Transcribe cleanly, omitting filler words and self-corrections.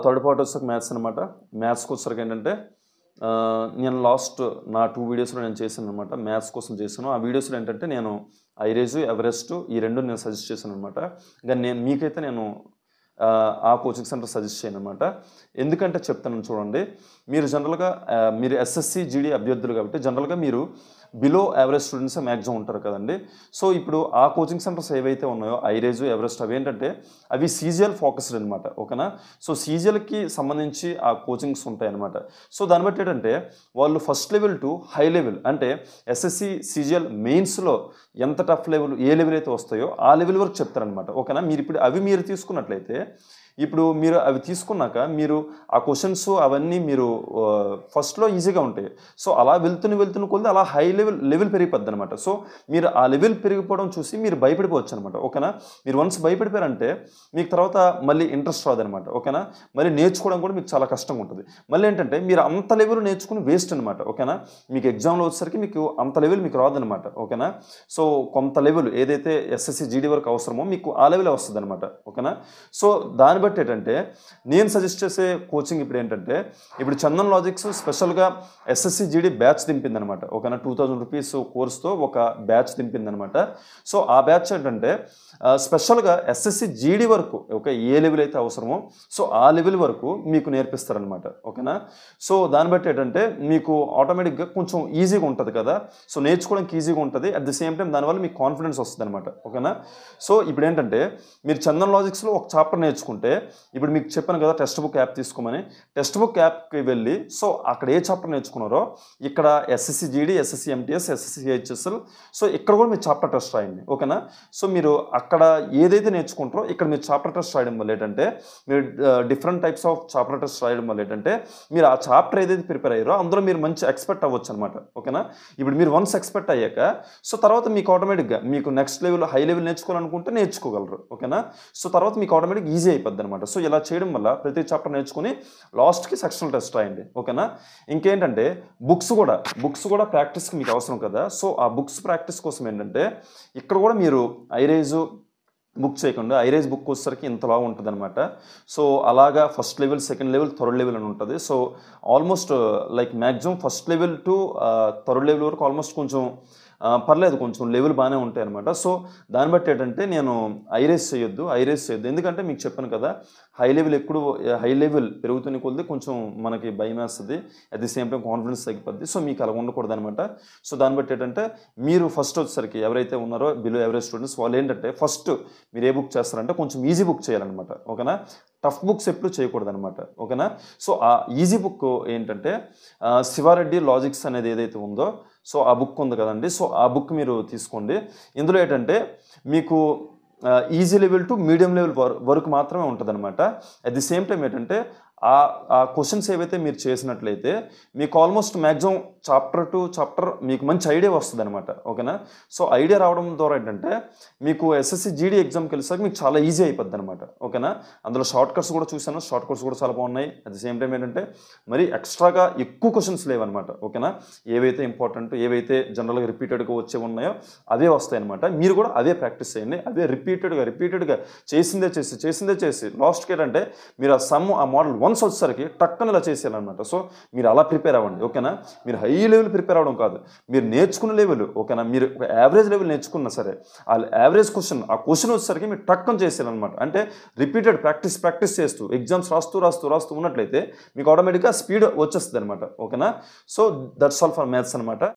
Third part వచ్చేసరికి maths అనమాట. మ్యాథ్స్కి వచ్చేసరికి ఏంటంటే నేను లాస్ట్ నా 2 వీడియోస్లో నేను చేశాను అనమాట. మ్యాథ్స్ కోసం చేశాను. ఆ వీడియోస్లో ఏంటంటే నేను ఐరేజు, ఎవరెస్ట్ ఈ రెండు నేను సజెస్ట్ చేశాను అనమాట. కానీ మీకైతే నేను ఆ కోచింగ్ సెంటర్ సజెస్ట్ చేయను అనమాట. ఎందుకంటే చెప్తాను చూడండి. మీరు జనరల్గా మీరు ఎస్ఎస్సి జీడీ అభ్యర్థులు కాబట్టి జనరల్గా మీరు బిలో యావరేజ్ స్టూడెంట్సే మ్యాక్సిమం ఉంటారు కదండి. సో ఇప్పుడు ఆ కోచింగ్ సెంటర్స్ ఏవైతే ఉన్నాయో ఐరేజు, ఎవరెస్ట్ అవి ఏంటంటే అవి సీజిఎల్ ఫోకస్డ్ అనమాట. ఓకేనా. సో సీజిఎల్కి సంబంధించి ఆ కోచింగ్స్ ఉంటాయి అనమాట. సో దాన్ని బట్టి ఏంటంటే వాళ్ళు first level to high level అంటే ఎస్ఎస్సి సీజిఎల్ మెయిన్స్లో ఎంత టఫ్ లెవెల్ ఏ లెవెల్ అయితే వస్తాయో ఆ లెవెల్ వరకు చెప్తారనమాట. ఓకేనా. మీరు ఇప్పుడు మీరు తీసుకున్నట్లయితే ఇప్పుడు మీరు అవి తీసుకున్నాక మీరు ఆ క్వశ్చన్స్ అవన్నీ మీరు ఫస్ట్లో ఈజీగా ఉంటాయి. సో అలా వెళ్తున్న కొద్ది అలా హై లెవెల్ పెరిగిపోద్ది అనమాట. సో మీరు ఆ లెవెల్ పెరిగిపోవడం చూసి మీరు భయపడిపోవచ్చు అనమాట. ఓకేనా. మీరు వన్స్ భయపడిపోయారంటే మీకు తర్వాత మళ్ళీ ఇంట్రెస్ట్ రాదనమాట. ఓకేనా. మళ్ళీ నేర్చుకోవడం కూడా మీకు చాలా కష్టంగా ఉంటుంది. మళ్ళీ ఏంటంటే మీరు అంత లెవెల్ నేర్చుకుని వేస్ట్ అనమాట. ఓకేనా. మీకు ఎగ్జామ్లో వచ్చేసరికి మీకు అంత లెవెల్ మీకు రాదనమాట. ఓకేనా. సో కొంత లెవెల్ ఏదైతే ఎస్ఎస్సి జీడీ వరకు అవసరమో మీకు ఆ లెవెల్ వస్తుంది అనమాట. ఓకేనా. సో దాన్ని బట్టి ఏంటంటే నేను సజెస్ట్ చేసే కోచింగ్ ఇప్పుడు ఏంటంటే ఇప్పుడు చందన్ లాజిక్స్ స్పెషల్గా ఎస్ఎస్సి జీడీ బ్యాచ్ దింపింది అనమాట. ఓకేనా. 2000 రూపీస్ కోర్స్తో ఒక బ్యాచ్ దింపింది అనమాట. సో ఆ బ్యాచ్ ఏంటంటే స్పెషల్గా ఎస్ఎస్సి జీడీ వరకు ఓకే ఏ లెవెల్ అయితే అవసరమో సో ఆ లెవెల్ వరకు మీకు నేర్పిస్తారనమాట. ఓకేనా. సో దాన్ని బట్టి ఏంటంటే మీకు ఆటోమేటిక్గా కొంచెం ఈజీగా ఉంటుంది కదా. సో నేర్చుకోవడానికి ఈజీగా ఉంటుంది. అట్ ది సేమ్ టైం దానివల్ల మీకు కాన్ఫిడెన్స్ వస్తుంది అనమాట. ఓకేనా. సో ఇప్పుడు ఏంటంటే మీరు చందన్ లాజిక్స్లో ఒక చాప్టర్ నేర్చుకుంటే ఇప్పుడు మీకు చెప్పాను కదా టెక్స్ట్ బుక్ యాప్ తీసుకోమని. టెక్స్ట్ బుక్ యాప్కి వెళ్ళి సో అక్కడ ఏ చాప్టర్ నేర్చుకున్నారో ఇక్కడ SSC GD, SSC MTS, SSC HSL so ఇక్కడ కూడా మీరు చాప్టర్ టెస్ట్ రాయండి. ఓకేనా. సో మీరు అక్కడ ఏదైతే నేర్చుకుంటారో ఇక్కడ మీరు చాప్టర్ టెస్ట్ రాయడం వల్ల ఏంటంటే మీరు different types of chapter test రాయడం వల్ల ఏంటంటే మీరు ఆ చాప్టర్ ఏదైతే ప్రిపేర్ అయ్యారో అందులో మీరు మంచి ఎక్స్పెక్ట్ అవ్వచ్చు అనమాట. ఓకేనా. ఇప్పుడు మీరు వన్స్ ఎక్స్పెక్ట్ అయ్యాక సో తర్వాత మీకు ఆటోమేటిక్గా మీకు నెక్స్ట్ లెవెల్ హై లెవెల్ నేర్చుకోవాలనుకుంటే నేర్చుకోగలరు. ఓకేనా. సో తర్వాత మీకు ఆటోమేటిక్ ఈజీ అయిపోద్ది అనమాట. సో ఇలా చేయడం వల్ల ప్రతి చాప్టర్ నేర్చుకుని లాస్ట్కి సెక్షనల్ టెస్ట్ రాయండి. ఓకేనా. ఇంకేంటంటే బుక్స్ కూడా ప్రాక్టీస్కి మీకు అవసరం కదా. సో ఆ బుక్స్ ప్రాక్టీస్ కోసం ఏంటంటే ఇక్కడ కూడా మీరు ఐరేజు బుక్ చేయకుండా ఐరేజ్ బుక్ వచ్చేసరికి ఇంతలా ఉంటుంది అనమాట. సో అలాగా first level, second level, third level అని ఉంటుంది. So almost like maximum first level to third level వరకు ఆల్మోస్ట్ కొంచెం పర్లేదు కొంచెం లెవెల్ బాగానే ఉంటాయి అనమాట. సో దాన్ని బట్టి ఏంటంటే నేను ఐరేజ్ చేయొద్దు. ఎందుకంటే మీకు చెప్పాను కదా హై లెవెల్ పెరుగుతున్న కొద్ది కొంచెం మనకి భయం వేస్తుంది. At the same time confidence తగ్గిపోద్ది. సో మీకు అలా ఉండకూడదు అనమాట. సో దాన్ని బట్టి ఏంటంటే మీరు ఫస్ట్ వచ్చేసరికి ఎవరైతే ఉన్నారో బిలో ఎవరేజ్ స్టూడెంట్స్ వాళ్ళు ఏంటంటే ఫస్ట్ మీరు ఏ బుక్ చేస్తారంటే కొంచెం ఈజీ బుక్ చేయాలన్నమాట. ఓకేనా. టఫ్ బుక్స్ ఎప్పుడు చేయకూడదు అనమాట. ఓకేనా. సో ఆ ఈజీ బుక్ ఏంటంటే శివారెడ్డి లాజిక్స్ అనేది ఏదైతే ఉందో సో ఆ బుక్ ఉంది కదండి. సో ఆ బుక్ మీరు తీసుకోండి. ఇందులో ఏంటంటే మీకు easy level to medium level వరకు మాత్రమే ఉంటుంది అనమాట. అట్ ది సేమ్ టైం ఏంటంటే ఆ క్వశ్చన్స్ ఏవైతే మీరు చేసినట్లయితే మీకు almost maximum chapter to chapter మీకు మంచి ఐడియా వస్తుంది అనమాట. ఓకేనా. సో ఐడియా రావడం ద్వారా ఏంటంటే మీకు ఎస్ఎస్సి జీడీ ఎగ్జామ్కి వెళ్ళేసరికి మీకు చాలా ఈజీ అయిపోద్ది అనమాట. ఓకేనా. అందులో షార్ట్ కట్స్ కూడా చూశాను. షార్ట్ కట్స్ కూడా చాలా బాగున్నాయి. అట్ ది సేమ్ టైం ఏంటంటే మరి ఎక్స్ట్రాగా ఎక్కువ క్వశ్చన్స్ లేవన్నమాట. ఓకేనా. ఏవైతే ఇంపార్టెంట్ ఏవైతే జనరల్గా రిపీటెడ్గా వచ్చే ఉన్నాయో అవే వస్తాయి అనమాట. మీరు కూడా అవే ప్రాక్టీస్ చేయండి. అవే రిపీటెడ్గా చేసిందే చేసి లాస్ట్కి ఏంటంటే మీరు ఆ సమ్ ఆ మోడల్ వన్స్ వచ్చేసరికి టక్కన ఇలా చేసేయాలన్నమాట. సో మీరు అలా ప్రిపేర్ అవ్వండి. ఓకేనా. మీరు హై లెవెల్ ప్రిపేర్ అవ్వడం కాదు, మీరు నేర్చుకున్న లెవెల్. ఓకేనా. మీరు ఒక యావరేజ్ లెవెల్ నేర్చుకున్నా సరే ఆ యావరేజ్ ఆ క్వశ్చన్ వచ్చేసరికి మీరు టక్కన చేసేయాలన్నమాట. అంటే రిపీటెడ్ ప్రాక్టీస్ చేస్తూ ఎగ్జామ్స్ రాస్తూ ఉన్నట్లయితే మీకు ఆటోమేటిక్గా స్పీడ్ వచ్చేస్తుంది అనమాట. ఓకేనా. So that's all for maths అనమాట.